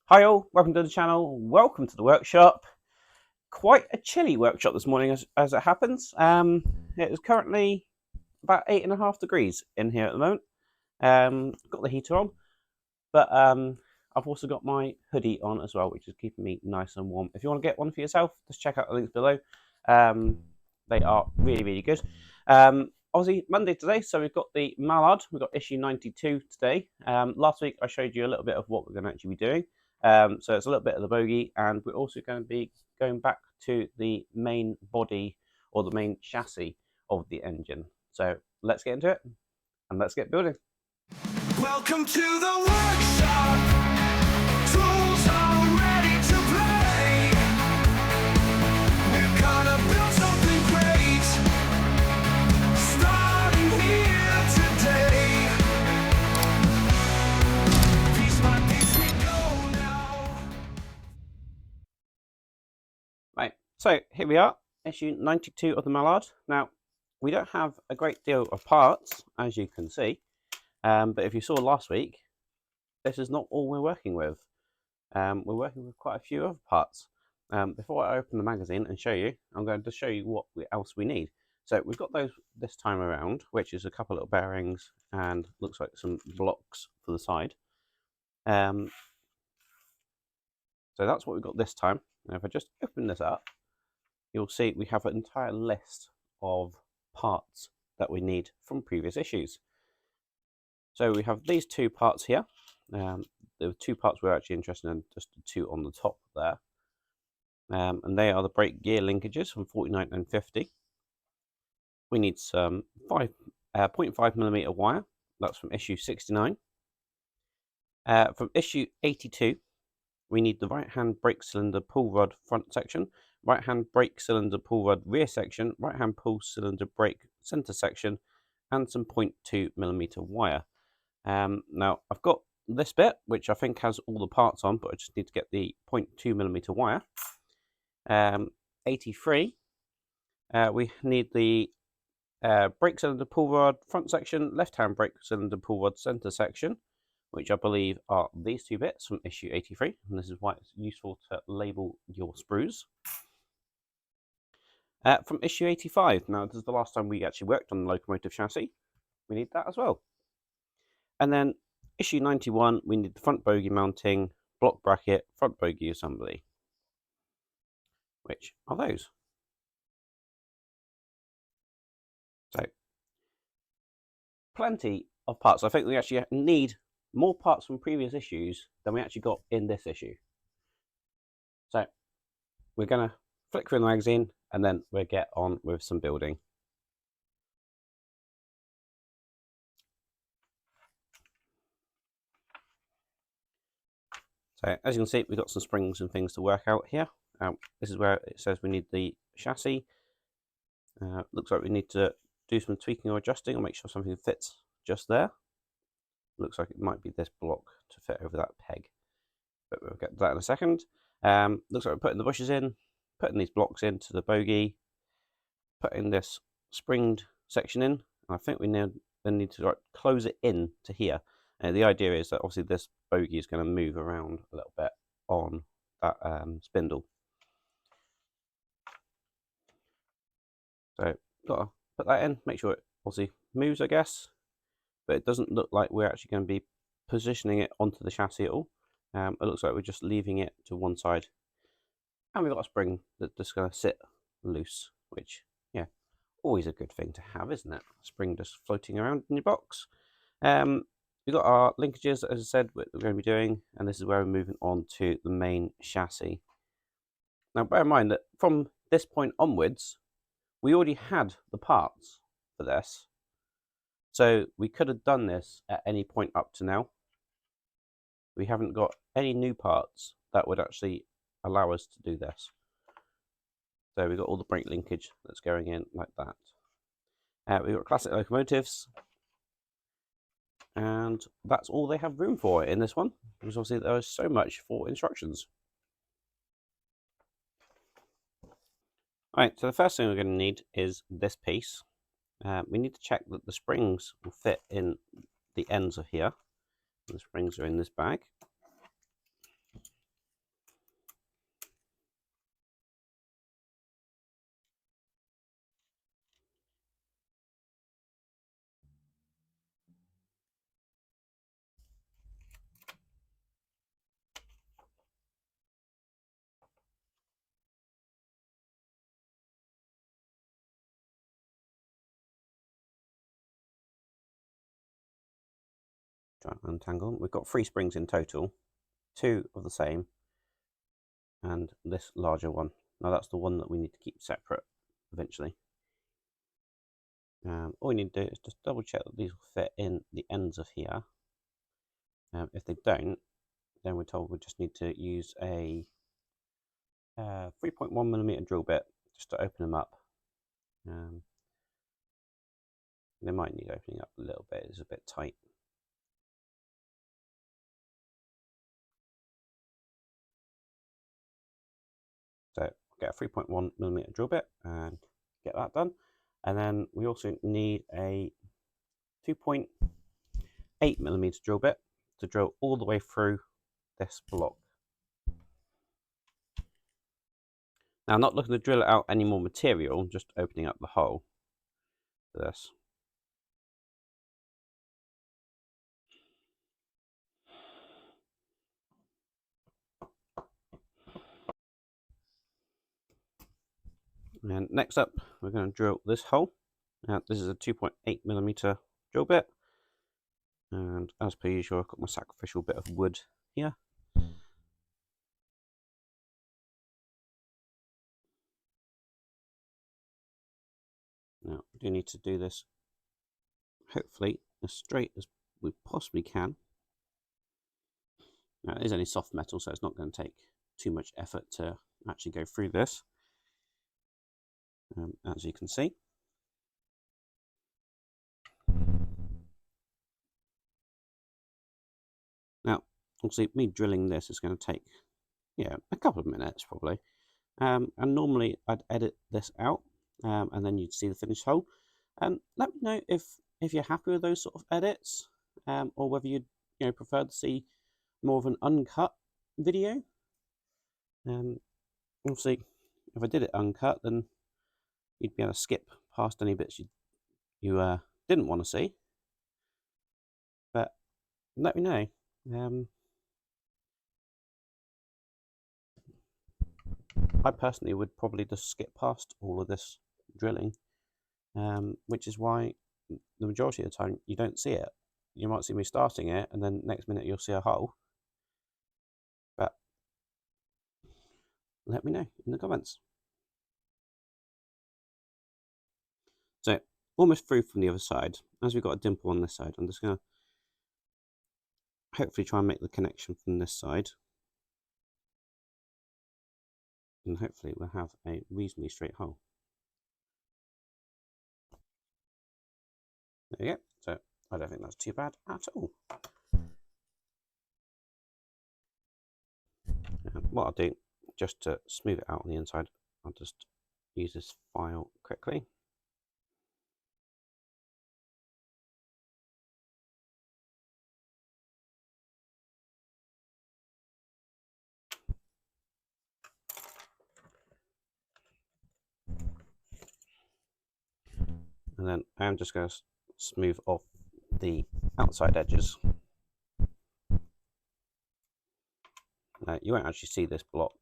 Hi all, welcome to the channel, welcome to the workshop. Quite a chilly workshop this morning as it happens. It is currently about 8.5 degrees in here at the moment. Got the heater on, but I've also got my hoodie on as well, which is keeping me nice and warm. If you want to get one for yourself, just check out the links below. They are really good. Obviously Monday today, so we've got the Mallard, we've got issue 92 today. Last week I showed you a little bit of what we're going to actually be doing. So it's a little bit of the bogie, and we're also going to be going back to the main body or the main chassis of the engine. So let's get into it and let's get building. Welcome to the workshop. Tools are ready to play. We're gonna build something great, starting here today. Piece by piece we go now. Right, so here we are, issue 92 of the Mallard. Now, we don't have a great deal of parts, as you can see, but if you saw last week, this is not all we're working with. We're working with quite a few other parts. Before I open the magazine and show you, I'm going to show you what else we need. So we've got those this time around, which is a couple of bearings and looks like some blocks for the side. So that's what we've got this time. Now if I just open this up, you'll see we have an entire list of parts that we need from previous issues. So we have these two parts here. The two parts we're actually interested in, just the two on the top there. And they are the brake gear linkages from 49 and 50. We need some 0.5mm wire. That's from issue 69. From issue 82, we need the right-hand brake cylinder pull rod front section, right-hand brake cylinder pull rod rear section, right-hand pull cylinder brake center section, and some 0.2mm wire. Now, I've got this bit, which I think has all the parts on, but I just need to get the 0.2mm wire. 83, we need the brake cylinder pull rod front section, left-hand brake cylinder pull rod center section, which I believe are these two bits from issue 83, and this is why it's useful to label your sprues. From issue 85, now this is the last time we actually worked on the locomotive chassis, we need that as well. And then issue 91, we need the front bogie mounting, block bracket, front bogie assembly, which are those. So, plenty of parts. I think we actually need more parts from previous issues than we actually got in this issue. So, we're going to flick through the magazine and then we'll get on with some building. So, as you can see, we've got some springs and things to work out here. This is where it says we need the chassis. Looks like we need to do some tweaking or adjusting or make sure something fits just there. Looks like it might be this block to fit over that peg, but we'll get to that in a second. Looks like we're putting the bushes in, putting these blocks into the bogie, putting this springed section in, and I think we then need to close it in to here. And the idea is that obviously this bogie is going to move around a little bit on that spindle. So got to put that in, make sure it obviously moves, I guess, but it doesn't look like we're actually going to be positioning it onto the chassis at all. It looks like we're just leaving it to one side, and we've got a spring that's just going to sit loose, which, yeah, always a good thing to have, isn't it? A spring just floating around in your box. We've got our linkages, as I said, we're going to be doing, and this is where we're moving on to the main chassis. Now, bear in mind that from this point onwards, we already had the parts for this, so we could have done this at any point up to now. We haven't got any new parts that would actually allow us to do this. So we've got all the brake linkage that's going in like that. We've got classic locomotives, and that's all they have room for in this one, because obviously there is so much for instructions. Alright, so the first thing we're going to need is this piece. We need to check that the springs will fit in the ends of here. The springs are in this bag. Try and untangle them. We've got 3 springs in total, 2 of the same, and this larger one. Now that's the one that we need to keep separate eventually. All we need to do is just double check that these will fit in the ends of here. If they don't, then we're told we just need to use a 3.1mm drill bit just to open them up. They might need opening up a little bit, it's a bit tight. So get a 3.1mm drill bit and get that done. And then we also need a 2.8mm drill bit to drill all the way through this block. Now I'm not looking to drill out any more material, just opening up the hole for this. And next up, we're going to drill this hole. Now, this is a 2.8mm drill bit. And as per usual, I've got my sacrificial bit of wood here. Now, we do need to do this, hopefully, as straight as we possibly can. Now, it is only soft metal, so it's not going to take too much effort to actually go through this, as you can see. Now, obviously, me drilling this is going to take, a couple of minutes probably. And normally I'd edit this out, and then you'd see the finished hole. Let me know if you're happy with those sort of edits, or whether you'd prefer to see more of an uncut video. Obviously, if I did it uncut, then you'd be able to skip past any bits you didn't want to see. But let me know. I personally would probably just skip past all of this drilling, which is why the majority of the time you don't see it. You might see me starting it, and then next minute you'll see a hole. But let me know in the comments. So, almost through from the other side. As we've got a dimple on this side, I'm just going to hopefully try and make the connection from this side. And hopefully we'll have a reasonably straight hole. There we go. So, I don't think that's too bad at all. What I'll do, just to smooth it out on the inside, I'll just use this file quickly. And then I'm just going to smooth off the outside edges. You won't actually see this block,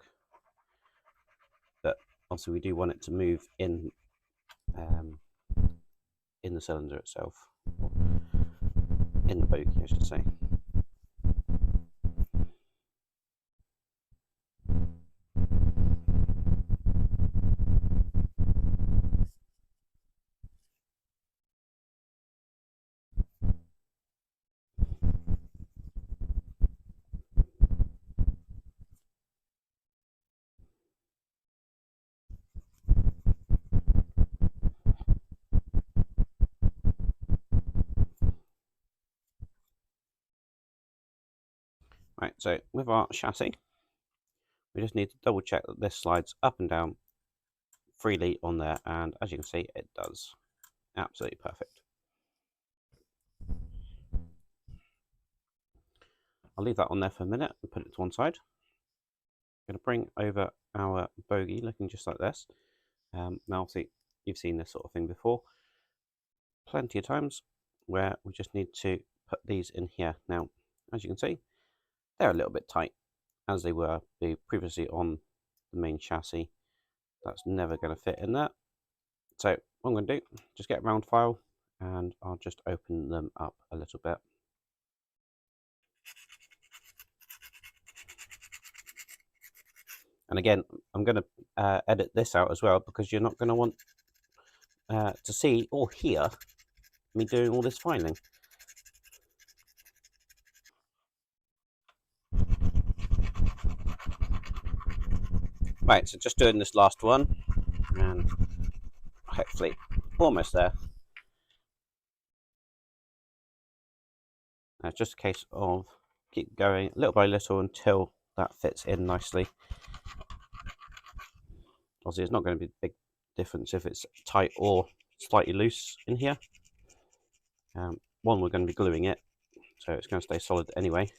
but obviously we do want it to move in the cylinder itself, in the bogey I should say. Right, so with our chassis, we just need to double check that this slides up and down freely on there, and as you can see, it does. Absolutely perfect. I'll leave that on there for a minute and put it to one side. I'm going to bring over our bogey looking just like this. Now obviously you've seen this sort of thing before plenty of times, where we just need to put these in here. Now as you can see, they're a little bit tight, as they were previously on the main chassis. That's never going to fit in there. So what I'm going to do, just get a round file and I'll just open them up a little bit. And again, I'm going to edit this out as well, because you're not going to want to see or hear me doing all this filing. Right, so just doing this last one, and hopefully almost there. Now it's just a case of keep going little by little until that fits in nicely. Obviously, it's not going to be a big difference if it's tight or slightly loose in here. One, we're going to be gluing it, so it's going to stay solid anyway.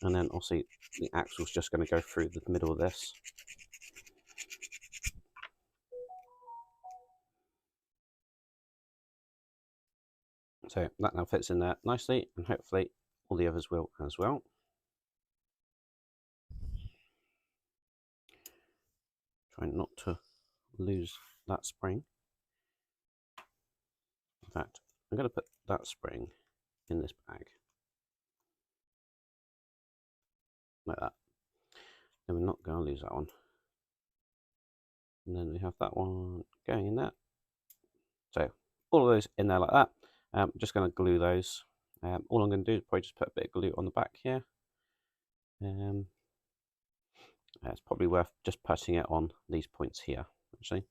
And then obviously the axle's just going to go through the middle of this. So that now fits in there nicely, and hopefully all the others will as well. Try not to lose that spring. In fact, I'm going to put that spring in this bag. Like that. Then we're not going to lose that one. And then we have that one going in there. So all of those in there like that. I'm just going to glue those. All I'm going to do is probably just put a bit of glue on the back here. It's probably worth just putting it on these points here, actually.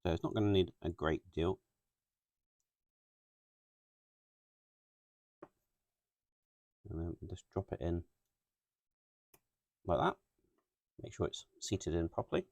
So it's not going to need a great deal. And then just drop it in like that. Make sure it's seated in properly.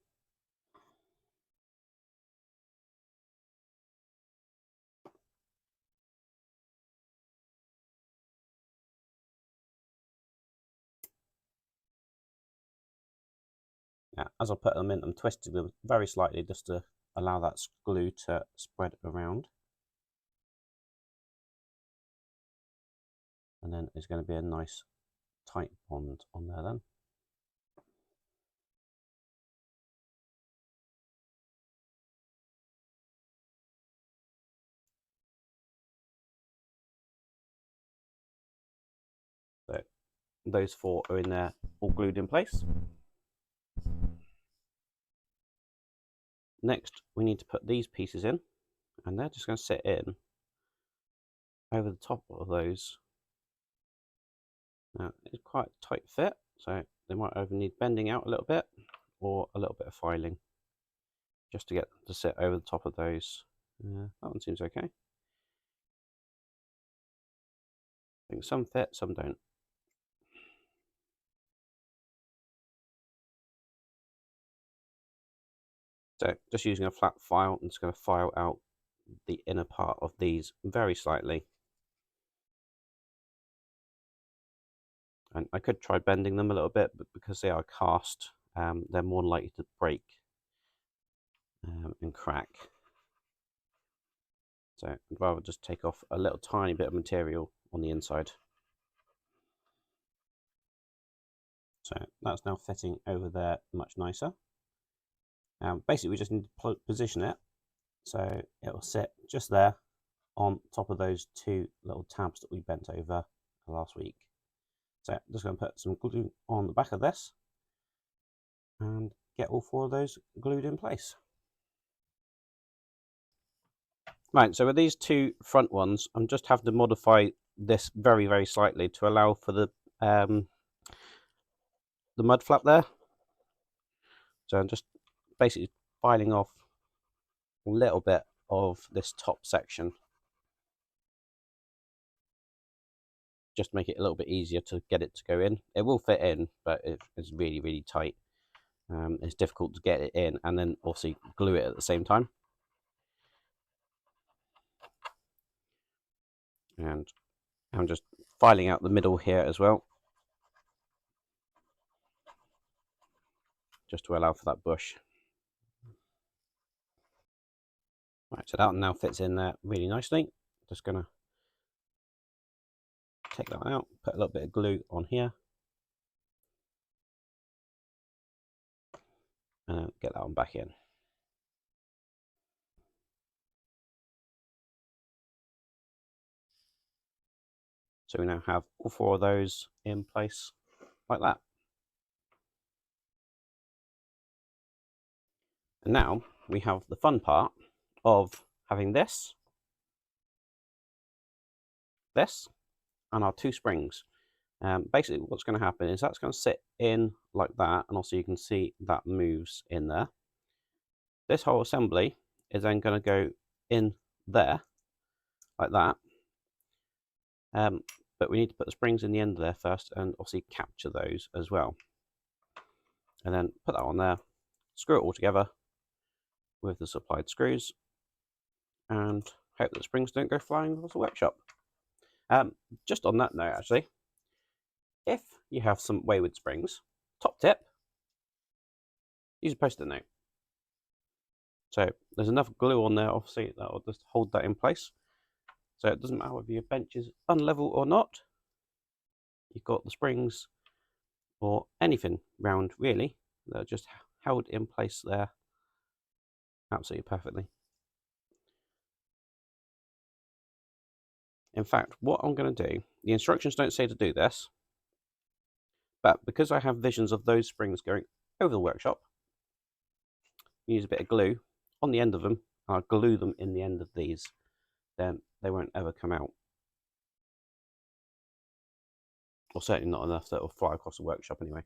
Now, as I put them in, I'm twisting them very slightly just to allow that glue to spread around. And then it's going to be a nice tight bond on there then. So those four are in there, all glued in place. Next, we need to put these pieces in, and they're just going to sit in over the top of those. Now, it's quite a tight fit, so they might either need bending out a little bit or a little bit of filing just to get them to sit over the top of those. That one seems okay. I think some fit, some don't. So just using a flat file, I'm just going to file out the inner part of these very slightly. And I could try bending them a little bit, but because they are cast, they're more likely to break and crack. So I'd rather just take off a little tiny bit of material on the inside. So that's now fitting over there much nicer. Basically, we just need to position it so it will sit just there on top of those two little tabs that we bent over last week. So I'm just going to put some glue on the back of this and get all four of those glued in place. Right, so with these two front ones, I'm just having to modify this very, very slightly to allow for the mud flap there. So I'm just basically filing off a little bit of this top section, just to make it a little bit easier to get it to go in. It will fit in, but it's really, really tight. It's difficult to get it in and then also glue it at the same time. And I'm just filing out the middle here as well, just to allow for that bush. Right, so that one now fits in there really nicely. Just gonna take that out, put a little bit of glue on here, and get that one back in. So we now have all 4 of those in place like that. And now we have the fun part of having this, and our 2 springs. Basically what's going to happen is that's going to sit in like that, and also you can see that moves in there. This whole assembly is then going to go in there like that, but we need to put the springs in the end of there first and obviously capture those as well, and then put that on there, screw it all together with the supplied screws, and hope that the springs don't go flying across the workshop. Just on that note, actually, if you have some wayward springs, top tip, use a post-it note. So there's enough glue on there, obviously, that will just hold that in place. So it doesn't matter whether your bench is unlevel or not, you've got the springs or anything round, really, that are just held in place there absolutely perfectly. In fact, what I'm going to do, the instructions don't say to do this, but because I have visions of those springs going over the workshop, use a bit of glue on the end of them, and I'll glue them in the end of these, then they won't ever come out. Or certainly not enough that will fly across the workshop anyway.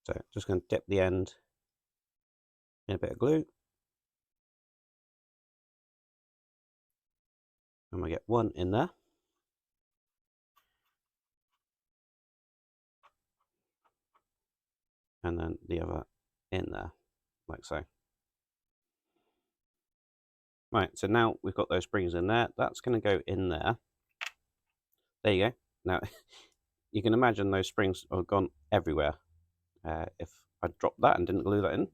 So just going to dip the end in a bit of glue, and we get one in there. And then the other in there, like so. Right, so now we've got those springs in there. That's going to go in there. There you go. Now, you can imagine those springs have gone everywhere. If I dropped that and didn't glue that in,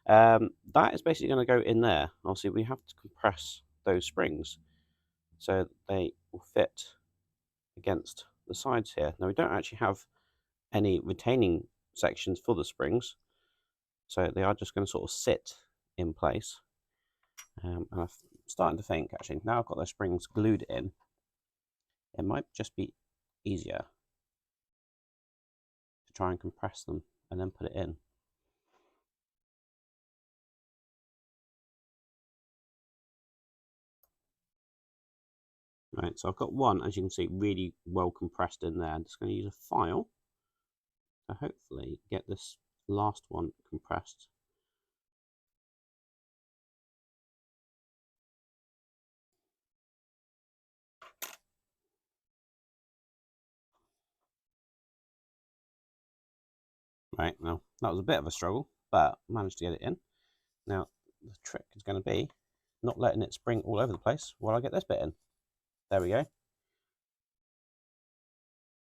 that is basically going to go in there. Obviously, we have to compress those springs so they will fit against the sides here. Now, we don't actually have any retaining sections for the springs, so they are just going to sort of sit in place. And I'm starting to think, actually, now I've got those springs glued in, it might just be easier to try and compress them and then put it in. Right, so I've got one, as you can see, really well compressed in there. I'm just going to use a file to hopefully get this last one compressed. Right, now that was a bit of a struggle, but I managed to get it in. Now the trick is going to be not letting it spring all over the place while I get this bit in. There we go.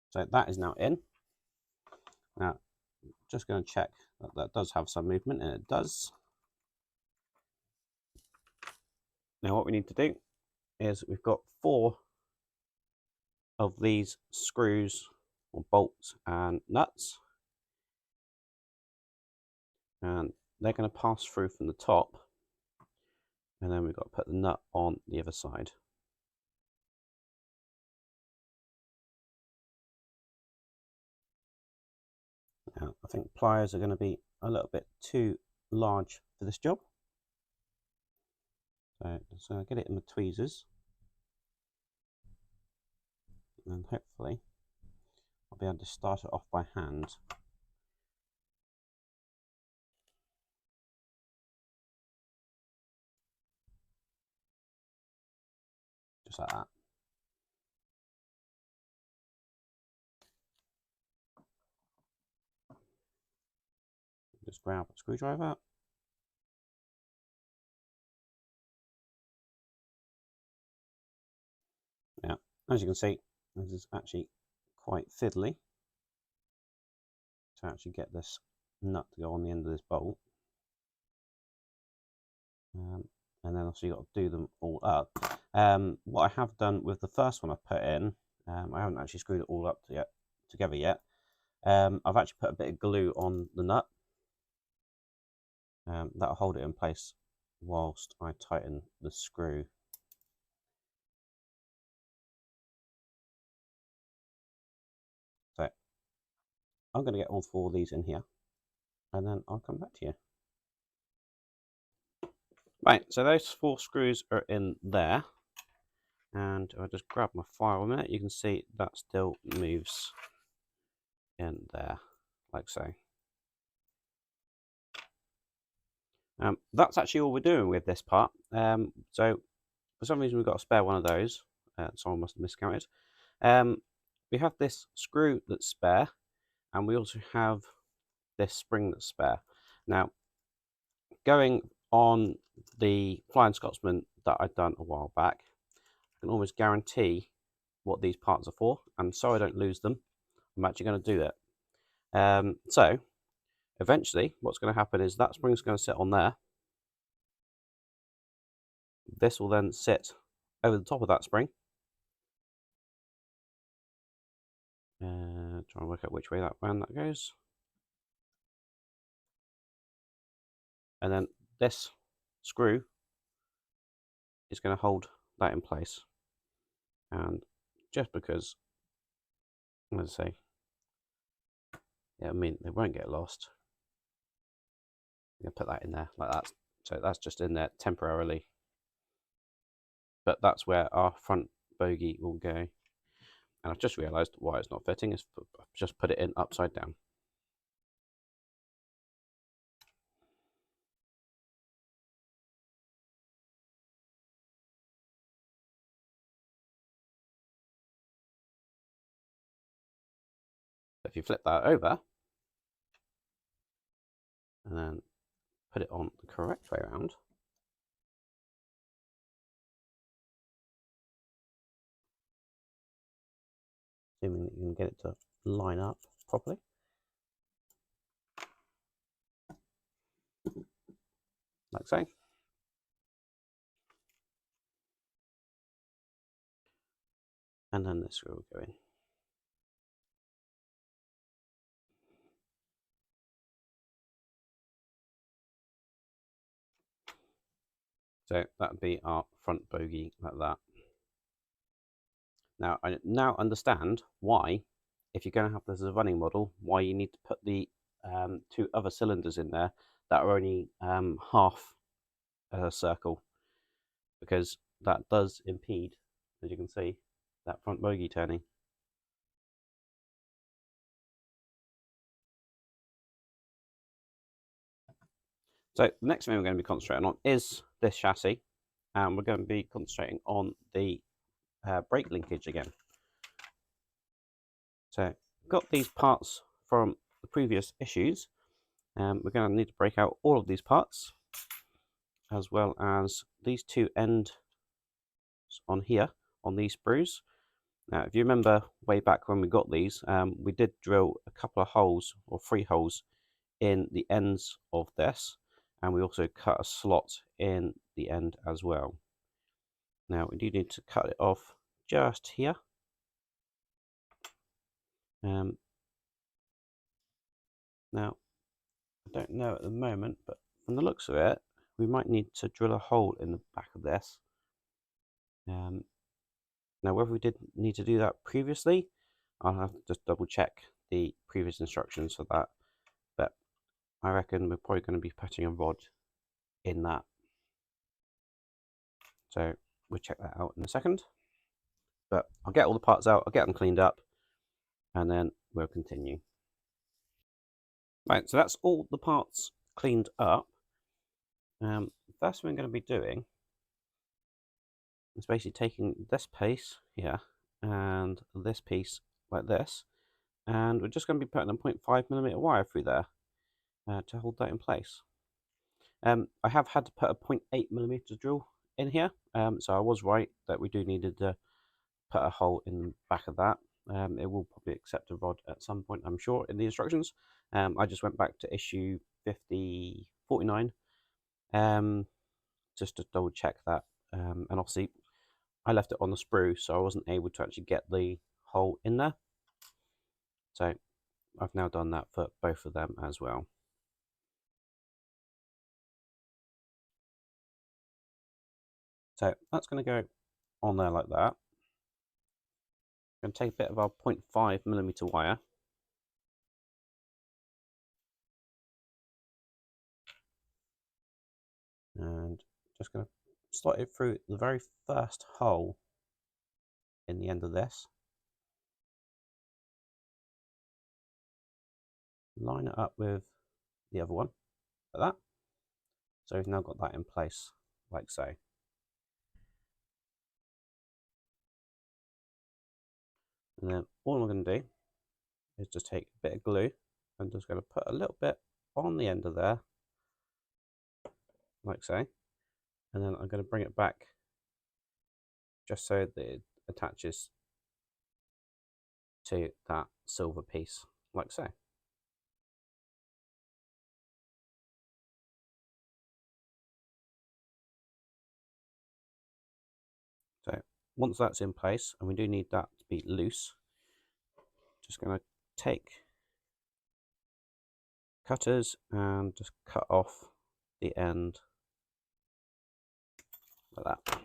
So that is now in. Now just going to check that that does have some movement, and it does. Now what we need to do is we've got 4 of these screws or bolts and nuts, and they're going to pass through from the top, and then we've got to put the nut on the other side. Now I think pliers are going to be a little bit too large for this job, so just going to get it in the tweezers, and hopefully I'll be able to start it off by hand. Just like that. Just grab a screwdriver. Now, as you can see, this is actually quite fiddly to actually get this nut to go on the end of this bolt. and then also you've got to do them all up. What I have done with the first one I put in, I haven't actually screwed it all up together yet. I've actually put a bit of glue on the nut. That'll hold it in place whilst I tighten the screw. So I'm going to get all 4 of these in here, and then I'll come back to you. Right, so those 4 screws are in there, and I'll just grab my file a minute. You can see that still moves in there, like so. That's actually all we're doing with this part. So for some reason we've got a spare one of those. Someone must have miscounted. We have this screw that's spare, and we also have this spring that's spare. Now, going on the Flying Scotsman that I'd done a while back, I can almost guarantee what these parts are for, and so I don't lose them, I'm actually going to do it. So eventually what's going to happen is that spring's going to sit on there. This will then sit over the top of that spring. Try and work out which way that goes. And then this screw is going to hold that in place. And just because, let's say, yeah, I mean, they won't get lost. I'm going to put that in there like that. So that's just in there temporarily. But that's where our front bogey will go. And I've just realised why it's not fitting is I've just put it in upside down. So if you flip that over and then put it on the correct way around, assuming that you can get it to line up properly. Like so. And then this screw will go in. So that would be our front bogey like that. Now, I now understand why, if you're going to have this as a running model, why you need to put the 2 other cylinders in there that are only half a circle, because that does impede, as you can see, that front bogey turning. So the next thing we're going to be concentrating on is this chassis, and we're going to be concentrating on the brake linkage again. So we've got these parts from the previous issues. We're going to need to break out all of these parts, as well as these 2 ends on here on these sprues. Now, if you remember way back when we got these, we did drill a couple of holes, or 3 holes, in the ends of this, and we also cut a slot in the end as well. Now, we do need to cut it off just here. Now, I don't know at the moment, but from the looks of it, we might need to drill a hole in the back of this. Now, whether we did need to do that previously, I'll have to just double check the previous instructions for that. But I reckon we're probably going to be putting a rod in that. So we'll check that out in a second. But I'll get all the parts out, I'll get them cleaned up, and then we'll continue. Right, so that's all the parts cleaned up. First thing I'm going to be doing is basically taking this piece here and this piece like this, and we're just going to be putting a 0.5mm wire through there to hold that in place. I have had to put a 0.8mm drill in here, so I was right that we do need to put a hole in the back of that. It will probably accept a rod at some point, I'm sure, in the instructions. I just went back to issue 5049 just to double check that. And obviously I left it on the sprue, so I wasn't able to actually get the hole in there. So I've now done that for both of them as well. So that's going to go on there like that. I'm going to take a bit of our 0.5mm wire. And just going to slot it through the very first hole in the end of this. Line it up with the other one, like that. So we've now got that in place, like so. And then all I'm going to do is just take a bit of glue and just going to put a little bit on the end of there, like so. And then I'm going to bring it back just so that it attaches to that silver piece, like so. So once that's in place, and we do need that to be loose, just going to take cutters and just cut off the end like that.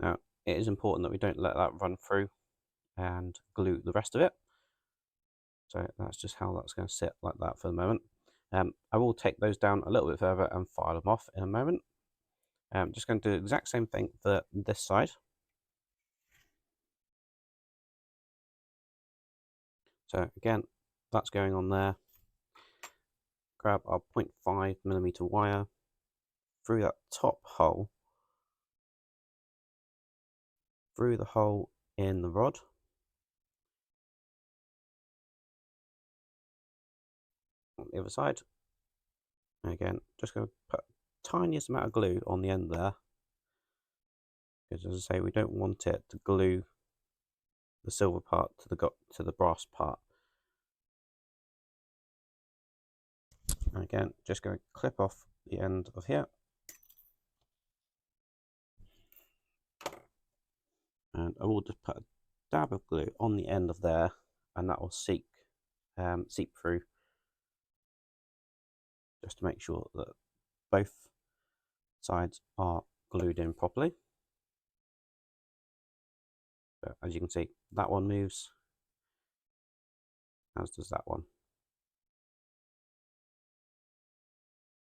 Now it is important that we don't let that run through and glue the rest of it. So that's just how that's going to sit like that for the moment. I will take those down a little bit further and file them off in a moment. I'm just going to do the exact same thing for this side. So again, that's going on there. Grab our 0.5mm wire through that top hole, through the hole in the rod. On the other side. And again, just going to put tiniest amount of glue on the end there, because as I say, we don't want it to glue the silver part to the brass part. And again, just going to clip off the end of here, and I will just put a dab of glue on the end of there, and that will seep through, just to make sure that both sides are glued in properly. So as you can see, that one moves, as does that one.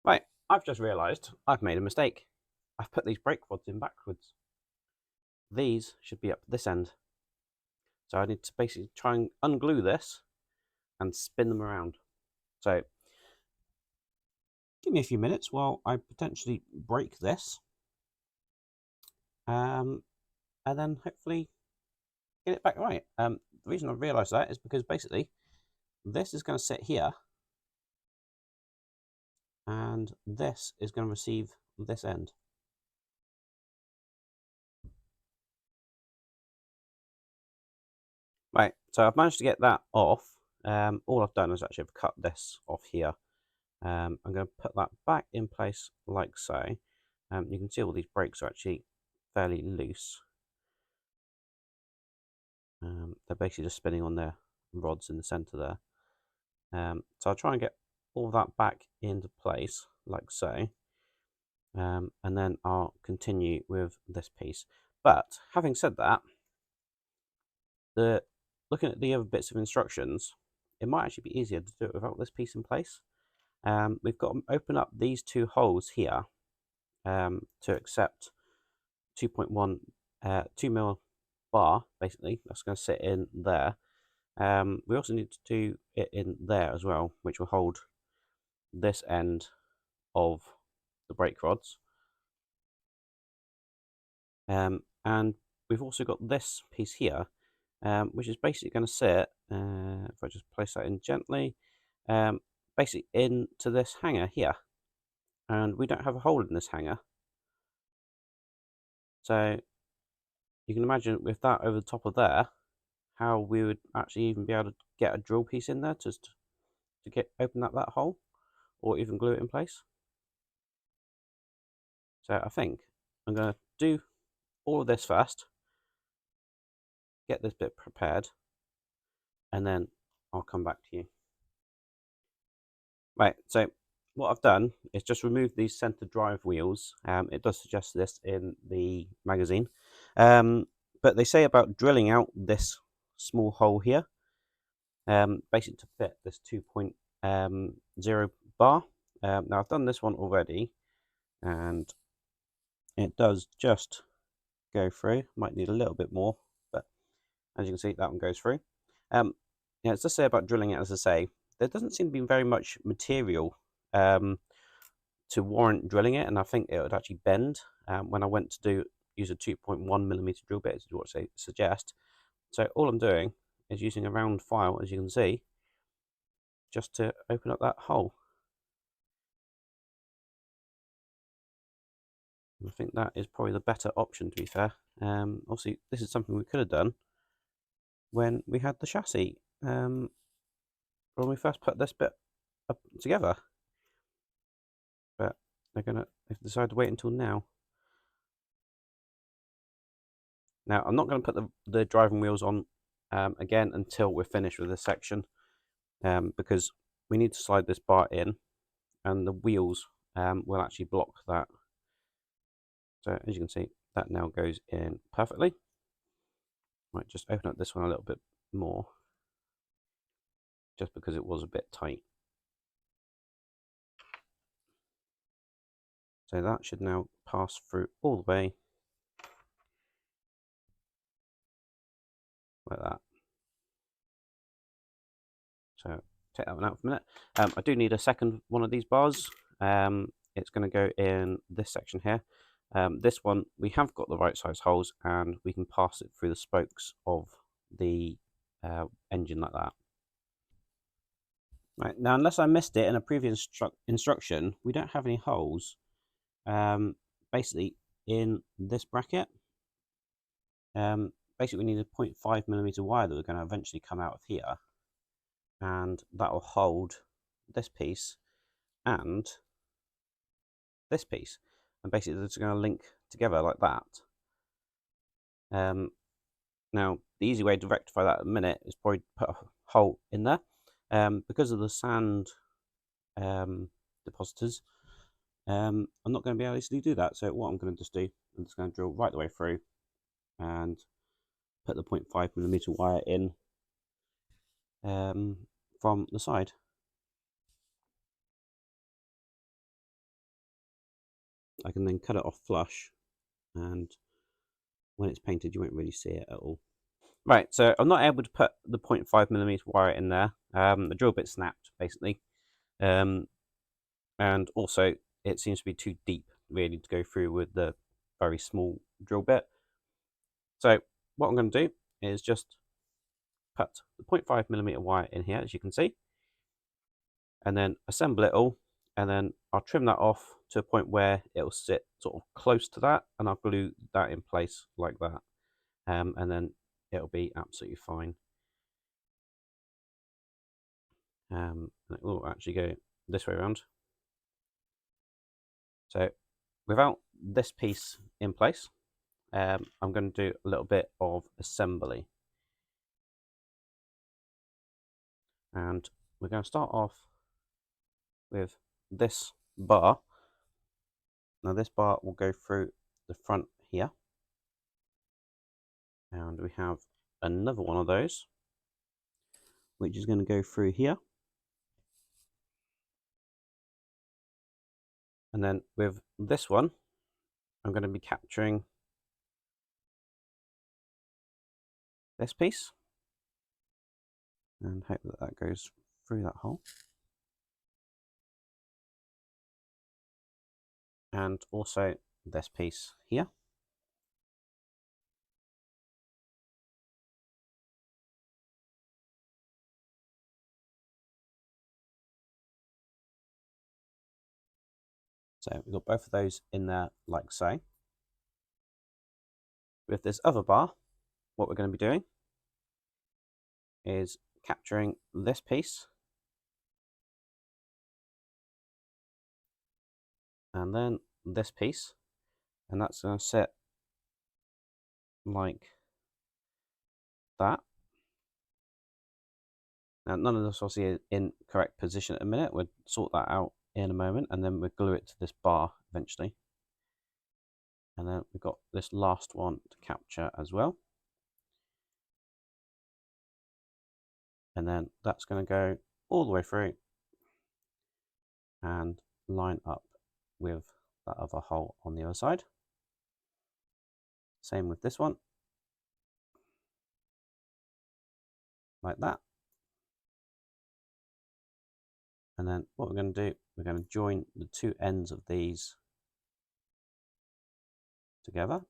Right, I've just realised I've made a mistake. I've put these brake rods in backwards. These should be up this end. So I need to basically try and unglue this and spin them around. So give me a few minutes while I potentially break this. And then hopefully get it back right. The reason I realised that is because basically this is going to sit here, and this is going to receive this end. Right, so I've managed to get that off. All I've done is actually I've cut this off here. I'm going to put that back in place like so. You can see all these brakes are actually fairly loose. They're basically just spinning on their rods in the center there. So I'll try and get all that back into place like so. And then I'll continue with this piece. But having said that, looking at the other bits of instructions, it might actually be easier to do it without this piece in place. We've got to open up these two holes here to accept 2.1 2mm bar, basically. That's going to sit in there. We also need to do it in there as well, which will hold this end of the brake rods. And we've also got this piece here, which is basically going to sit, if I just place that in gently, basically into this hanger here. And we don't have a hole in this hanger. So you can imagine with that over the top of there, how we would actually even be able to get a drill piece in there to open up that hole, or even glue it in place. So I think I'm going to do all of this first, get this bit prepared, and then I'll come back to you. Right, so what I've done is just remove these center drive wheels. It does suggest this in the magazine, but they say about drilling out this small hole here, basically to fit this 2.0 bar. Now I've done this one already, and it does just go through. Might need a little bit more, but as you can see, that one goes through. Yeah, it's just say about drilling it, as I say, there doesn't seem to be very much material to warrant drilling it, and I think it would actually bend when I went to use a 2.1mm drill bit, is what they suggest. So all I'm doing is using a round file, as you can see, just to open up that hole. And I think that is probably the better option, to be fair. Obviously, this is something we could have done when we had the chassis, when we first put this bit up together. But they've decided to wait until now. Now, I'm not going to put the driving wheels on again until we're finished with this section, because we need to slide this bar in, and the wheels will actually block that. So as you can see, that now goes in perfectly. Might just open up this one a little bit more, just because it was a bit tight. So that should now pass through all the way, like that. So take that one out for a minute. I do need a second one of these bars. It's going to go in this section here. This one, we have got the right size holes, and we can pass it through the spokes of the engine like that. Right, now, unless I missed it in a previous instruction, we don't have any holes basically in this bracket. Basically, we need a 0.5mm wire that we're going to eventually come out of here, and that will hold this piece and this piece, and basically it's going to link together like that. Now, the easy way to rectify that at the minute is probably put a hole in there. Because of the sand depositors, I'm not going to be able to easily do that. So what I'm going to just do, I'm just going to drill right the way through and put the 0.5mm wire in from the side. I can then cut it off flush, and when it's painted, you won't really see it at all. Right, so I'm not able to put the 0.5mm wire in there. The drill bit snapped, basically. And also, it seems to be too deep, really, to go through with the very small drill bit. So what I'm going to do is just put the 0.5mm wire in here, as you can see, and then assemble it all, and then I'll trim that off to a point where it'll sit sort of close to that, and I'll glue that in place like that, and then it'll be absolutely fine. It will actually go this way around. So without this piece in place, I'm going to do a little bit of assembly. And we're going to start off with this bar. Now this bar will go through the front here. And we have another one of those, which is going to go through here. And then with this one, I'm going to be capturing this piece, and hope that that goes through that hole. And also this piece here. So we've got both of those in there like so. With this other bar, what we're going to be doing is capturing this piece, and then this piece, and that's going to sit like that. Now, none of this obviously is in correct position at a minute. We'll sort that out in a moment, and then we'll glue it to this bar eventually. And then we've got this last one to capture as well. And then that's going to go all the way through and line up with that other hole on the other side. Same with this one, like that. And then what we're going to do, we're going to join the two ends of these together.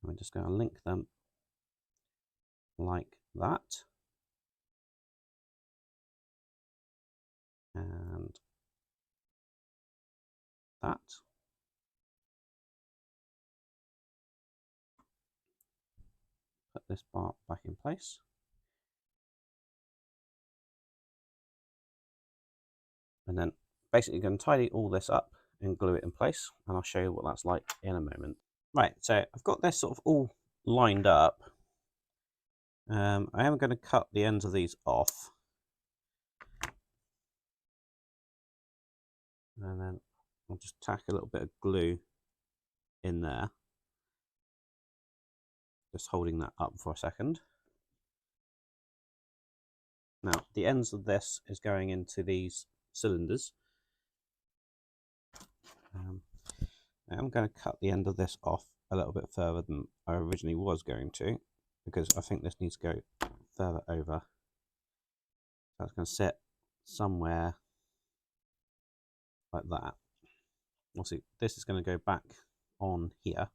And we're just going to link them like that. And that. Put this bar back in place. And then basically going to tidy all this up and glue it in place, and I'll show you what that's like in a moment. Right, so I've got this sort of all lined up. I am going to cut the ends of these off, and then I'll just tack a little bit of glue in there, just holding that up for a second. Now the ends of this is going into these cylinders. I am going to cut the end of this off a little bit further than I originally was going to, because I think this needs to go further over. So it's going to sit somewhere like that. Obviously, this is going to go back on here,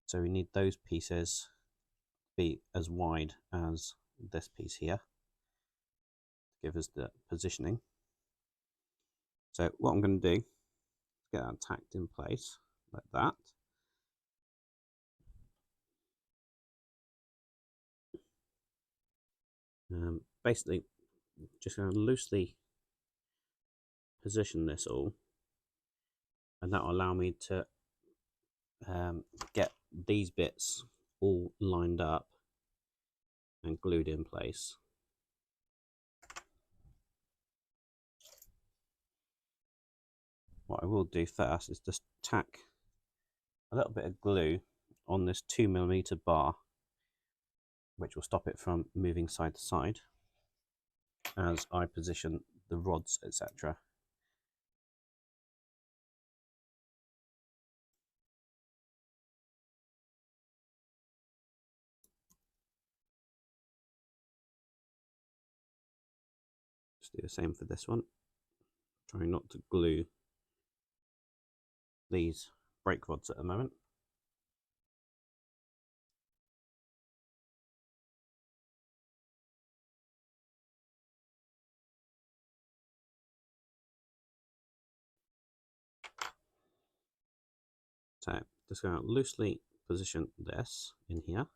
so we need those pieces to be as wide as this piece here to give us the positioning. So what I'm going to do, get that tacked in place like that. Basically, just going to loosely position this all, and that will allow me to get these bits all lined up and glued in place. What I will do first is just tack a little bit of glue on this 2mm bar, which will stop it from moving side to side as I position the rods, etc. Just do the same for this one. Try not to glue these brake rods at the moment. So just going to loosely position this in here.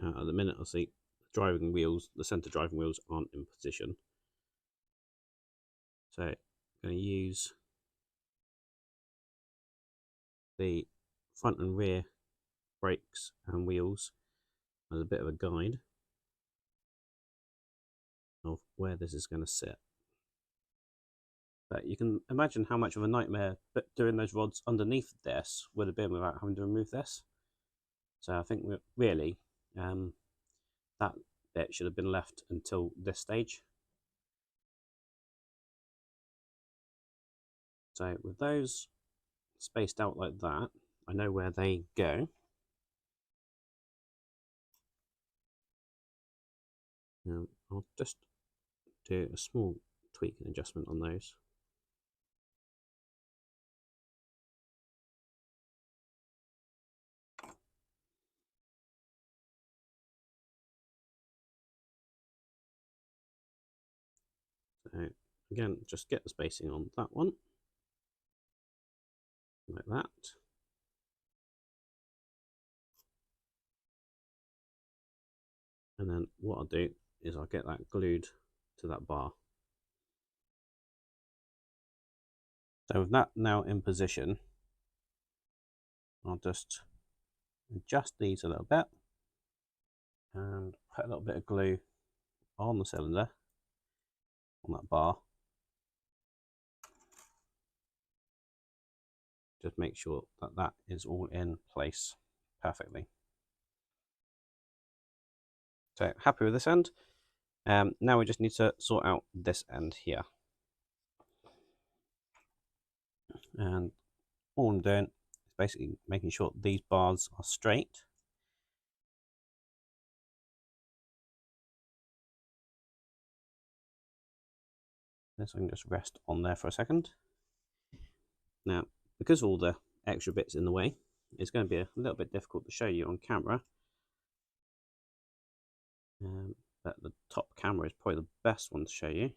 Now at the minute I see driving wheels, the centre driving wheels aren't in position. So I'm going to use the front and rear brakes and wheels as a bit of a guide of where this is going to sit. But you can imagine how much of a nightmare doing those rods underneath this would have been without having to remove this. So I think really that bit should have been left until this stage. So with those spaced out like that, I know where they go. Now I'll just do a small tweak and adjustment on those. So again, just get the spacing on that one, like that. And then what I'll do is I'll get that glued to that bar. So with that now in position, I'll just adjust these a little bit and put a little bit of glue on the cylinder, on that bar. Just make sure that that is all in place perfectly. So happy with this end. Now we just need to sort out this end here. And all I'm doing is basically making sure these bars are straight. This I can just rest on there for a second. Now, because all the extra bits in the way, it's going to be a little bit difficult to show you on camera. But the top camera is probably the best one to show you.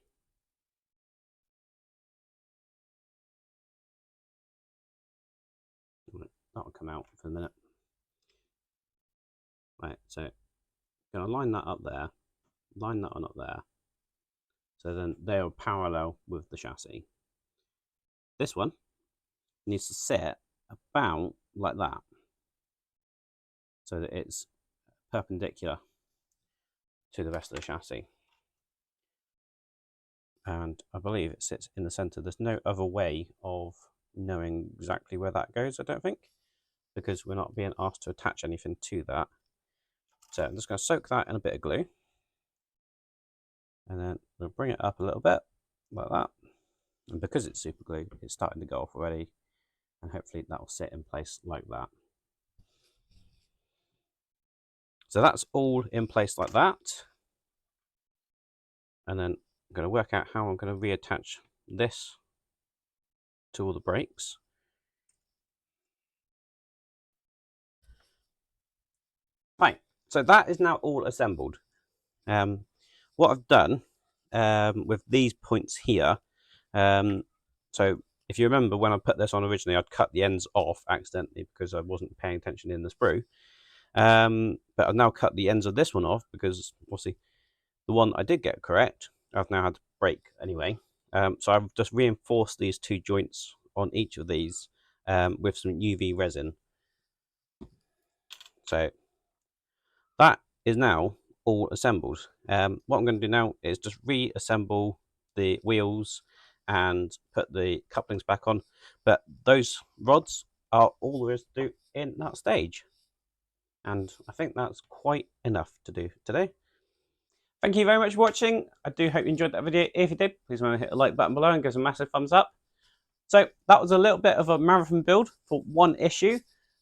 That'll come out for a minute. Right, so I'm going to line that up there, line that one up there. So then they are parallel with the chassis. This one needs to sit about like that, so that it's perpendicular to the rest of the chassis. And I believe it sits in the center. There's no other way of knowing exactly where that goes, I don't think, because we're not being asked to attach anything to that. So I'm just going to soak that in a bit of glue, and then we'll bring it up a little bit like that. And because it's super glue, it's starting to go off already, and hopefully that will sit in place like that. So that's all in place like that. And then I'm going to work out how I'm going to reattach this to all the brakes. Right, so that is now all assembled. What I've done with these points here, so if you remember when I put this on originally, I'd cut the ends off accidentally because I wasn't paying attention in the sprue. But I've now cut the ends of this one off because obviously the one I did get correct, I've now had to break anyway. So I've just reinforced these two joints on each of these with some UV resin. So that is now all assembled. What I'm going to do now is just reassemble the wheels and put the couplings back on. But those rods are all there is to do in that stage. And I think that's quite enough to do today. Thank you very much for watching. I do hope you enjoyed that video. If you did, please remember to hit the like button below and give us a massive thumbs up. So that was a little bit of a marathon build for one issue,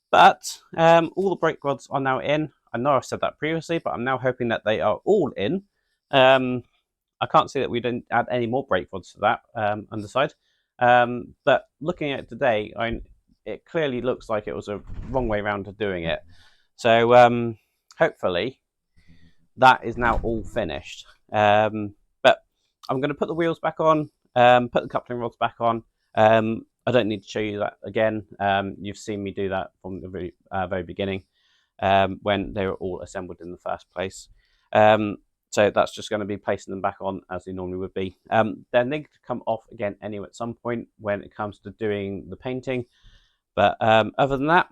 but all the brake rods are now in. I know I've said that previously, but I'm now hoping that they are all in. I can't see that we didn't add any more brake rods to that underside. But looking at it today, it clearly looks like it was a wrong way around to doing it. So hopefully that is now all finished. But I'm going to put the wheels back on, put the coupling rods back on. I don't need to show you that again. You've seen me do that from the very beginning when they were all assembled in the first place. So that's just going to be placing them back on as they normally would be. They're going to come off again anyway at some point when it comes to doing the painting. But other than that,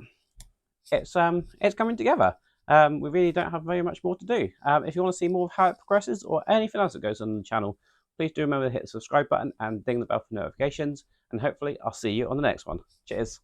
it's coming together. We really don't have very much more to do. If you want to see more of how it progresses or anything else that goes on the channel, please do remember to hit the subscribe button and ding the bell for notifications. And hopefully I'll see you on the next one. Cheers.